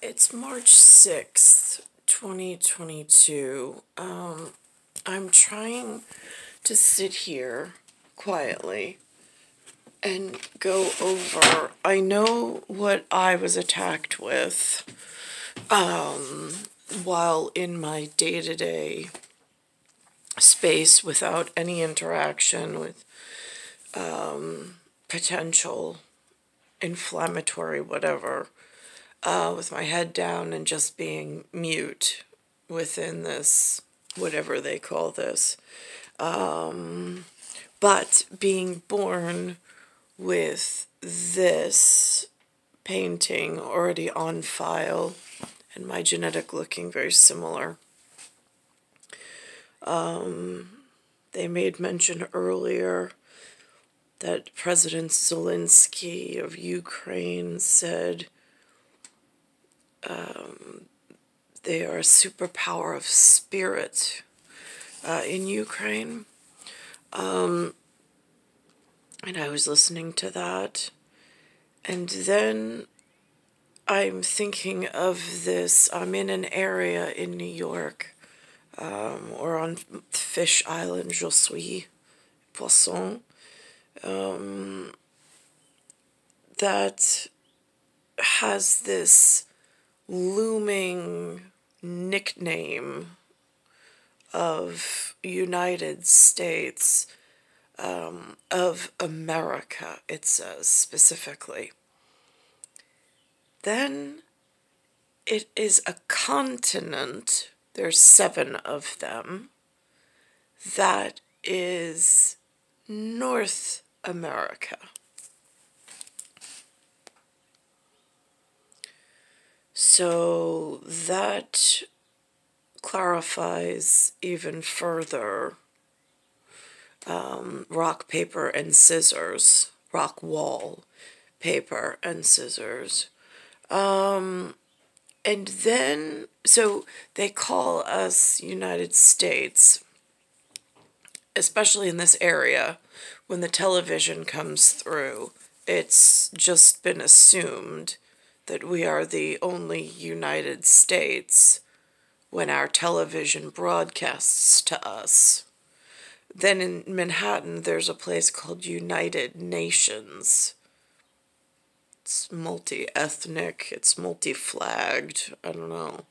It's March 6th, 2022. I'm trying to sit here quietly and go over. I know what I was attacked with while in my day-to-day space without any interaction with potential inflammatory whatever. With my head down and just being mute within this, whatever they call this. But being born with this painting already on file and my genetic looking very similar. They made mention earlier that President Zelensky of Ukraine said they are a superpower of spirit in Ukraine. And I was listening to that. And then I'm thinking of this. I'm in an area in New York, or on Fish Island, Je suis poisson, that has this looming nickname of United States of America, it says specifically. Then it is a continent, there's 7 of them, that is North America. So that clarifies even further rock, paper, and scissors, rock, wall, paper, and scissors. And then, so they call us United States, especially in this area, when the television comes through, it's just been assumed that we are the only United States when our television broadcasts to us. Then in Manhattan, there's a place called United Nations. It's multi-ethnic, it's multi-flagged, I don't know.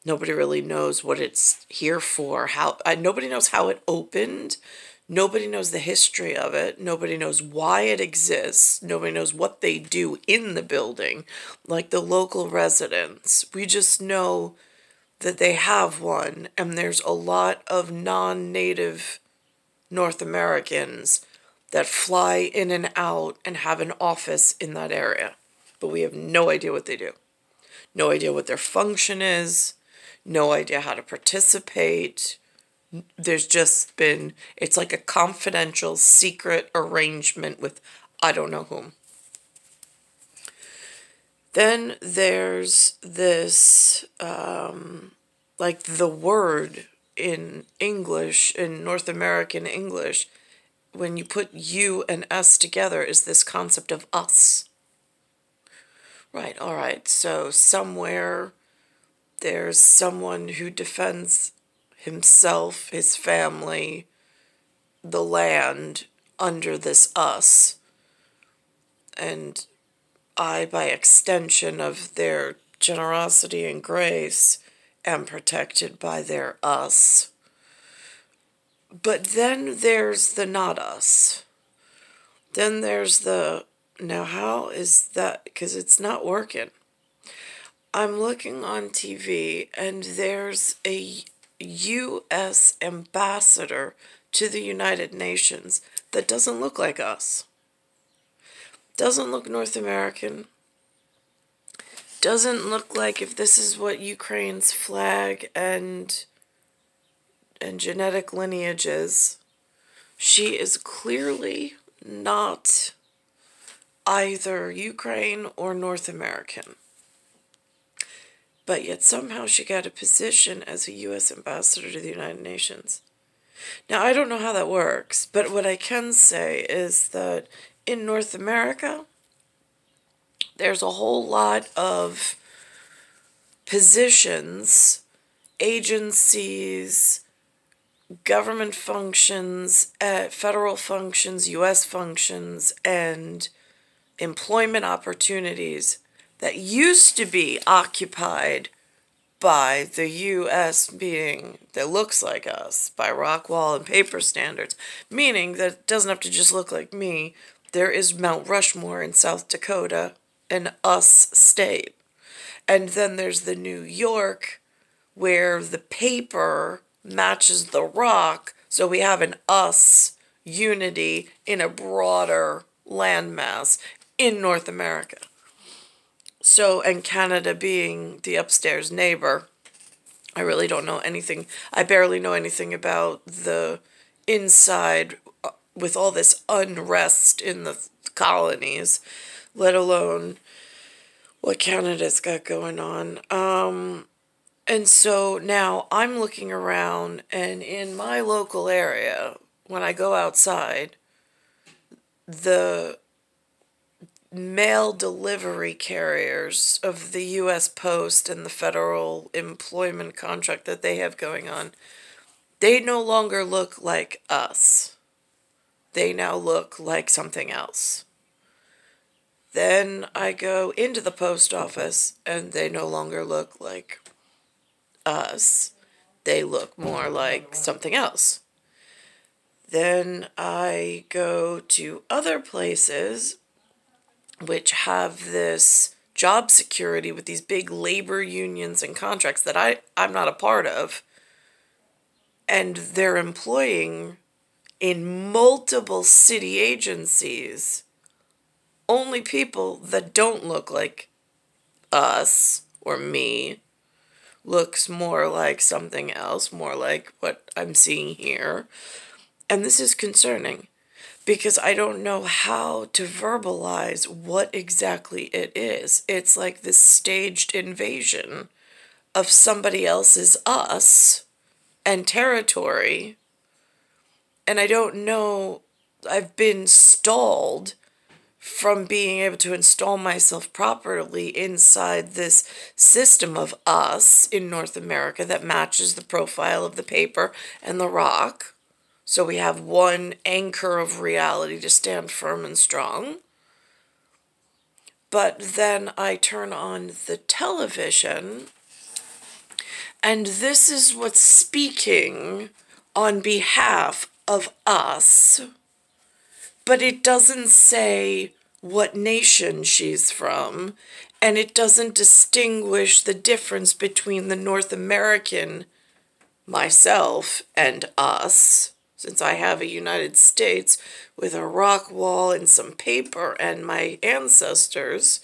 Nobody really knows what it's here for. Nobody knows how it opened. Nobody knows the history of it. Nobody knows why it exists. Nobody knows what they do in the building, like the local residents. We just know that they have one, and there's a lot of non-native North Americans that fly in and out and have an office in that area. But we have no idea what they do. No idea what their function is. No idea how to participate. There's just been, it's like a confidential, secret arrangement with I don't know whom. Then there's this, like the word in English, in North American English, when you put U and S together, is this concept of us. Right, all right, so somewhere there's someone who defends himself, his family, the land under this us. And I, by extension of their generosity and grace, am protected by their us. But then there's the not us. Then there's the, now how is that, because it's not working. I'm looking on TV and there's a U.S. ambassador to the United Nations that doesn't look like us. Doesn't look North American. Doesn't look like if this is what Ukraine's flag and genetic lineage is. She is clearly not either Ukraine or North American. But yet somehow she got a position as a U.S. ambassador to the United Nations. Now, I don't know how that works, but what I can say is that in North America, there's a whole lot of positions, agencies, government functions, federal functions, U.S. functions, and employment opportunities that used to be occupied by the U.S. being that looks like us, by rock wall and paper standards, meaning that it doesn't have to just look like me. There is Mount Rushmore in South Dakota, an us state. And then there's the New York, where the paper matches the rock, so we have an us unity in a broader landmass in North America. So, and Canada being the upstairs neighbor, I really don't know anything. I barely know anything about the inside with all this unrest in the colonies, let alone what Canada's got going on. And so now I'm looking around, and in my local area, when I go outside, the mail delivery carriers of the U.S. Post and the federal employment contract that they have going on, they no longer look like us. They now look like something else. Then I go into the post office, and they no longer look like us. They look more like something else. Then I go to other places which have this job security with these big labor unions and contracts that I'm not a part of. And they're employing in multiple city agencies only people that don't look like us or me. Looks more like something else, more like what I'm seeing here. And this is concerning because I don't know how to verbalize what exactly it is. It's like this staged invasion of somebody else's us and territory. And I don't know, I've been stalled from being able to install myself properly inside this system of us in North America that matches the profile of the paper and the rock. So we have one anchor of reality to stand firm and strong. But then I turn on the television, and this is what's speaking on behalf of us. But it doesn't say what nation she's from, and it doesn't distinguish the difference between the North American, myself, and us, since I have a United States with a rock wall and some paper and my ancestors,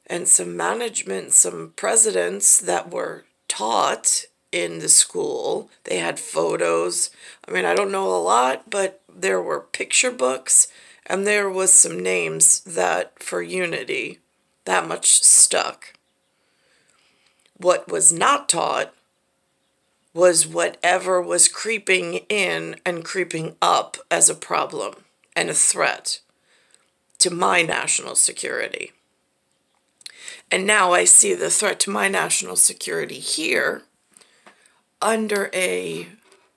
and some management, some presidents that were taught in the school. They had photos. I mean, I don't know a lot, but there were picture books, and there was some names that, for unity, that much stuck. What was not taught was whatever was creeping in and creeping up as a problem and a threat to my national security. And now I see the threat to my national security here under a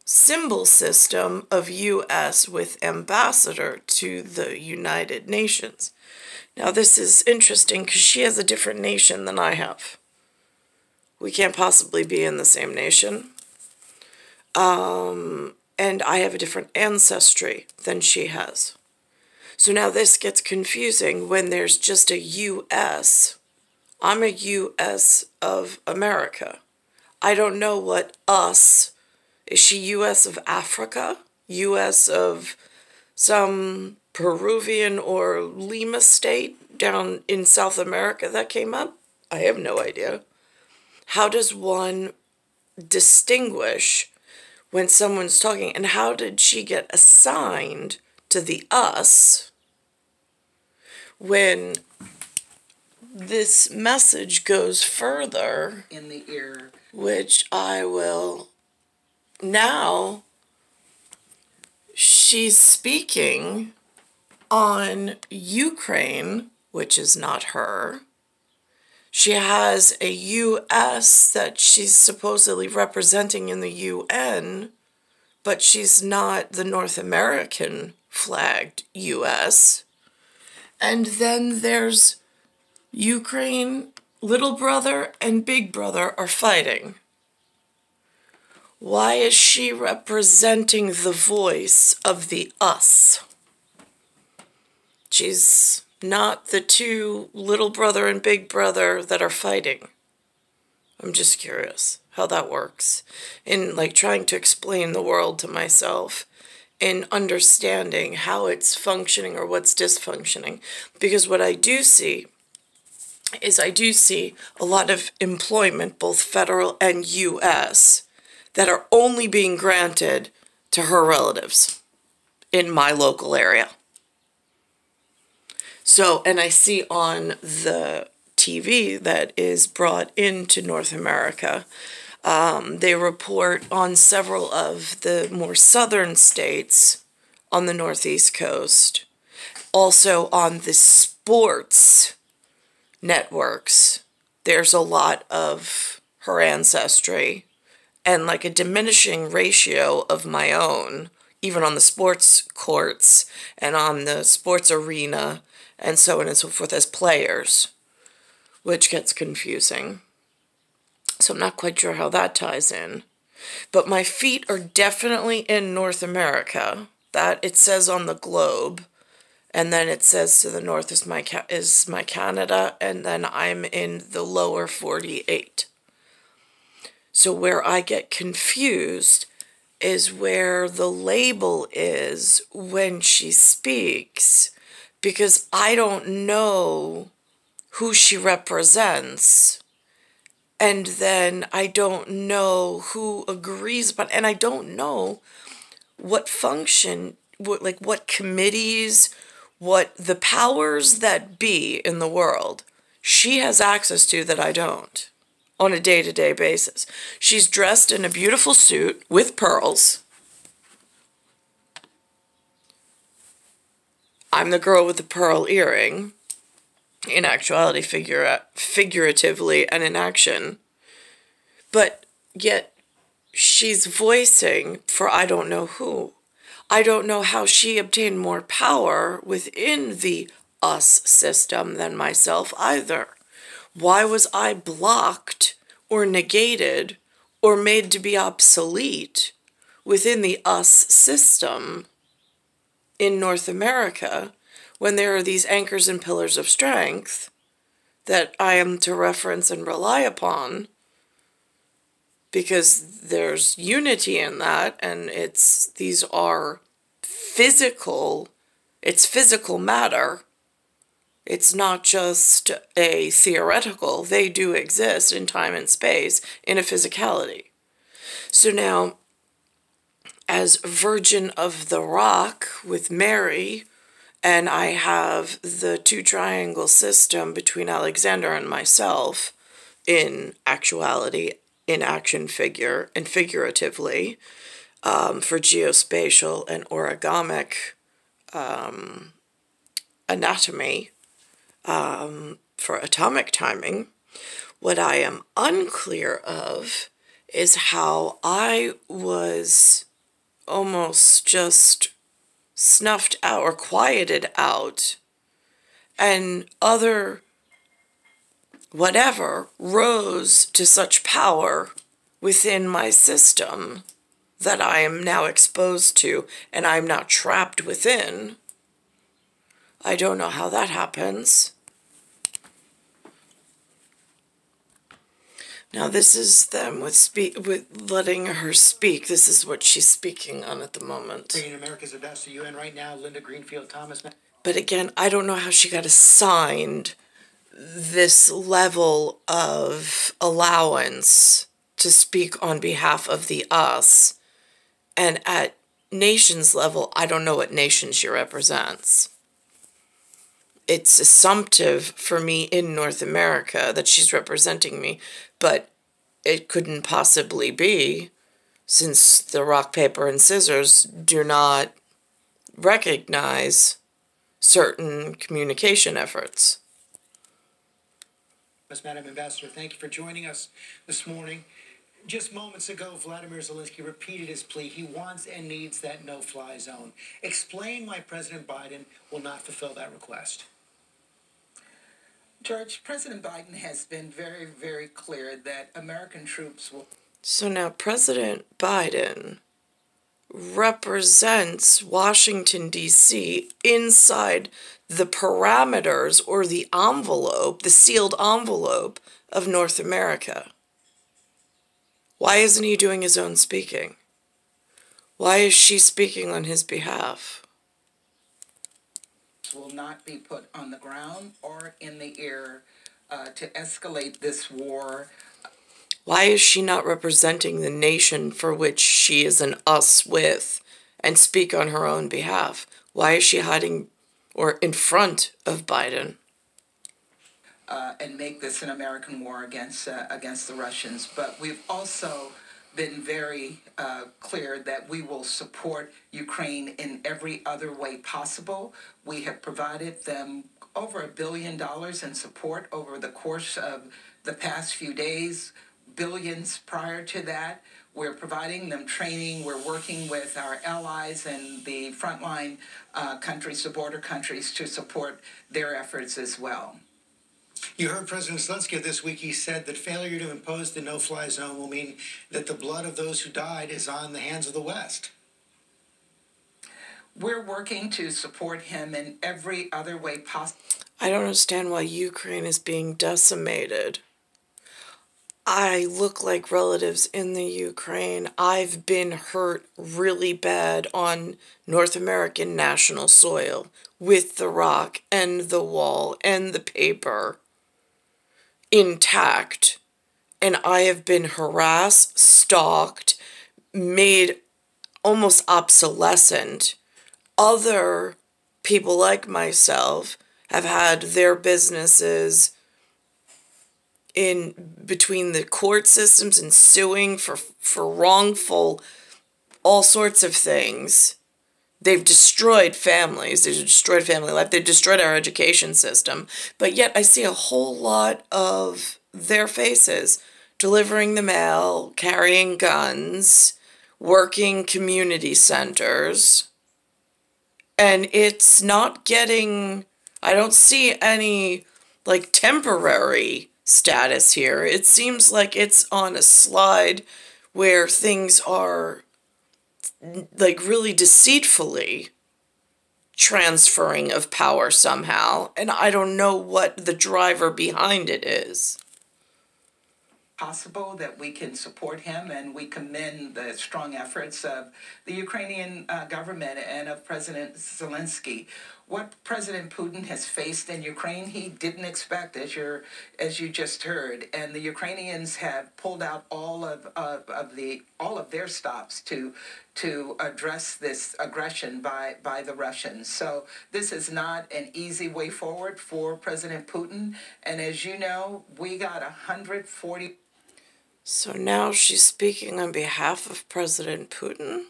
symbol system of U.S. with ambassador to the United Nations. Now this is interesting because she has a different nation than I have. We can't possibly be in the same nation. And I have a different ancestry than she has. So now this gets confusing when there's just a U.S. I'm a U.S. of America. I don't know what us, is she U.S. of Africa? U.S. of some Peruvian or Lima state down in South America that came up? I have no idea. How does one distinguish when someone's talking? And how did she get assigned to the us when this message goes further in the ear, which I will now? She's speaking on Ukraine, which is not her. She has a U.S. that she's supposedly representing in the UN, but she's not the North American flagged U.S. And then there's Ukraine, little brother and big brother are fighting. Why is she representing the voice of the us? She's not the two little brother and big brother that are fighting. I'm just curious how that works. In like trying to explain the world to myself, in understanding how it's functioning or what's dysfunctioning. Because what I do see is I do see a lot of employment, both federal and U.S., that are only being granted to her relatives in my local area. So, and I see on the TV that is brought into North America, they report on several of the more southern states on the Northeast coast, also on the sports networks. There's a lot of her ancestry and like a diminishing ratio of my own, even on the sports courts and on the sports arena and so on and so forth as players, which gets confusing. So I'm not quite sure how that ties in. But my feet are definitely in North America. That it says on the globe. And then it says to the north is my Canada, and then I'm in the lower 48. So where I get confused is where the label is when she speaks, because I don't know who she represents, and then I don't know who agrees, and I don't know what function, what committees, what the powers that be in the world she has access to that I don't on a day-to-day basis. She's dressed in a beautiful suit with pearls. I'm the girl with the pearl earring, in actuality, figuratively and in action. But yet she's voicing for I don't know who. I don't know how she obtained more power within the us system than myself either. Why was I blocked or negated or made to be obsolete within the us system in North America when there are these anchors and pillars of strength that I am to reference and rely upon, because there's unity in that, and these are physical, it's physical matter. It's not just a theoretical. They do exist in time and space in a physicality. So now, as Virgin of the Rock with Mary, and I have the two triangle system between Alexander and myself in actuality, in action figure and figuratively, for geospatial and origamic anatomy, for atomic timing. What I am unclear of is how I was almost just snuffed out or quieted out, and other whatever rose to such power within my system that I am now exposed to and I'm now trapped within. I don't know how that happens. Now this is them with letting her speak. This is what she's speaking on at the moment. Bringing America's best to UN right now, Linda Greenfield Thomas. But again, I don't know how she got assigned this level of allowance to speak on behalf of the us. And at nations level, I don't know what nation she represents. It's assumptive for me in North America that she's representing me, but it couldn't possibly be, since the rock, paper, and scissors do not recognize certain communication efforts. Madam Ambassador, thank you for joining us this morning. Just moments ago, Vladimir Zelensky repeated his plea. He wants and needs that no-fly zone. Explain why President Biden will not fulfill that request. George, President Biden has been very, very clear that American troops will. So now President Biden represents Washington, D.C. inside the parameters or the envelope, the sealed envelope of North America. Why isn't he doing his own speaking? Why is she speaking on his behalf? Will not be put on the ground or in the air to escalate this war. Why is she not representing the nation for which she is an us with and speak on her own behalf? Why is she hiding or in front of Biden? And make this an American war against the Russians. But we've also been very clear that we will support Ukraine in every other way possible. We have provided them over $1 billion in support over the course of the past few days, billions prior to that. We're providing them training. We're working with our allies and the frontline countries, the border countries, to support their efforts as well. You heard President Zelensky this week. He said that failure to impose the no-fly zone will mean that the blood of those who died is on the hands of the West. We're working to support him in every other way possible. I don't understand why Ukraine is being decimated. I look like relatives in the Ukraine. I've been hurt really bad on North American national soil with the rock and the wall and the paper intact. And I have been harassed, stalked, made almost obsolescent. Other people like myself have had their businesses in between the court systems and suing for wrongful all sorts of things. They've destroyed families. They've destroyed family life. They've destroyed our education system. But yet I see a whole lot of their faces delivering the mail, carrying guns, working community centers. And it's not getting, I don't see any like temporary status here. It seems like it's on a slide where things are like really deceitfully transferring of power somehow, and I don't know what the driver behind it is. Possible that we can support him, and we commend the strong efforts of the Ukrainian government and of President Zelensky. What President Putin has faced in Ukraine, he didn't expect, as you just heard, and the Ukrainians have pulled out all of their stops to address this aggression by the Russians. So this is not an easy way forward for President Putin, and as you know, we got 140. So now she's speaking on behalf of President Putin?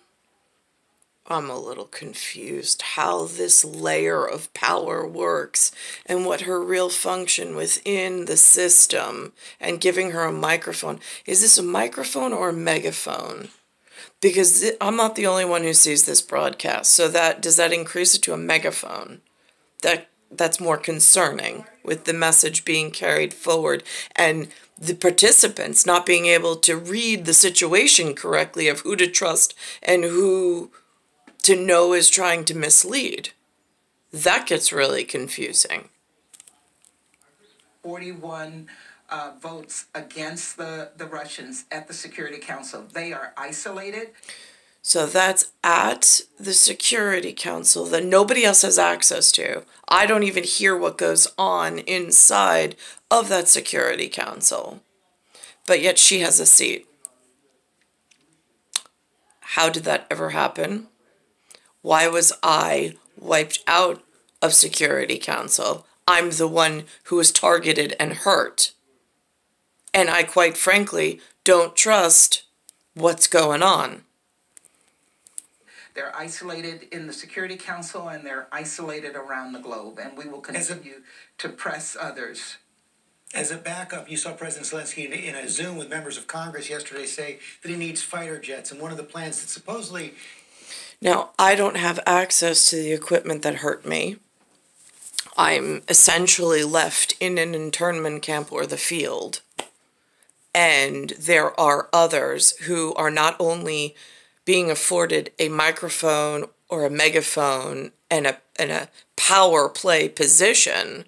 I'm a little confused how this layer of power works and what her real function within the system, and giving her a microphone. Is this a microphone or a megaphone? Because I'm not the only one who sees this broadcast. So does that increase it to a megaphone? That's more concerning, with the message being carried forward and the participants not being able to read the situation correctly of who to trust and who to know is trying to mislead. That gets really confusing. 41 votes against the Russians at the Security Council. They are isolated. So that's at the Security Council that nobody else has access to. I don't even hear what goes on inside of that Security Council. But yet she has a seat. How did that ever happen? Why was I wiped out of Security Council? I'm the one who was targeted and hurt. And I quite frankly don't trust what's going on. They're isolated in the Security Council, and they're isolated around the globe, and we will continue to press others. As a backup, you saw President Zelensky in a Zoom with members of Congress yesterday say that he needs fighter jets, and one of the plans that supposedly... Now, I don't have access to the equipment that hurt me. I'm essentially left in an internment camp or the field. And there are others who are not only being afforded a microphone or a megaphone and a power play position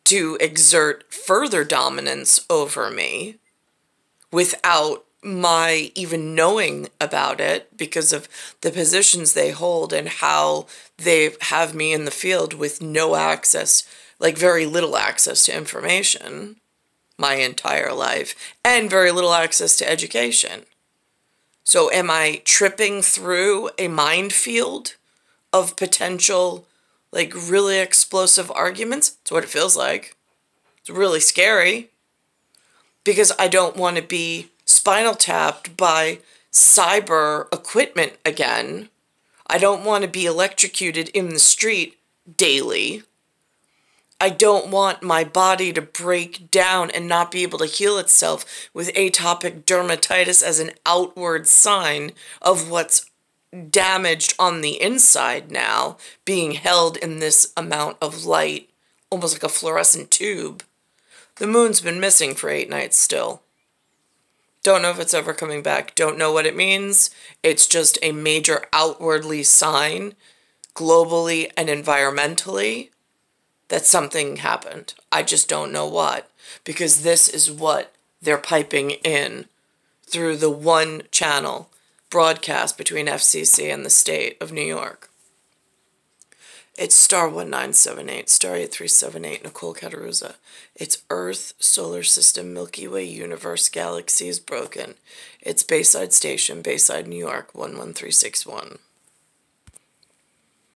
to exert further dominance over me without my even knowing about it because of the positions they hold and how they have me in the field with no access, like very little access to information my entire life and very little access to education. So am I tripping through a minefield of potential, like, really explosive arguments? That's what it feels like. It's really scary because I don't want to be spinal tapped by cyber equipment again. I don't want to be electrocuted in the street daily. I don't want my body to break down and not be able to heal itself with atopic dermatitis as an outward sign of what's damaged on the inside now, being held in this amount of light, almost like a fluorescent tube. The moon's been missing for 8 nights still. Don't know if it's ever coming back. Don't know what it means. It's just a major outwardly sign, globally and environmentally, that something happened. I just don't know what, because this is what they're piping in through the one channel broadcast between FCC and the state of New York. It's star 1978, star 8378, Nicole Cattaruzza. It's Earth, Solar System, Milky Way, Universe, Galaxy is broken. It's Bayside Station, Bayside, New York, 11361.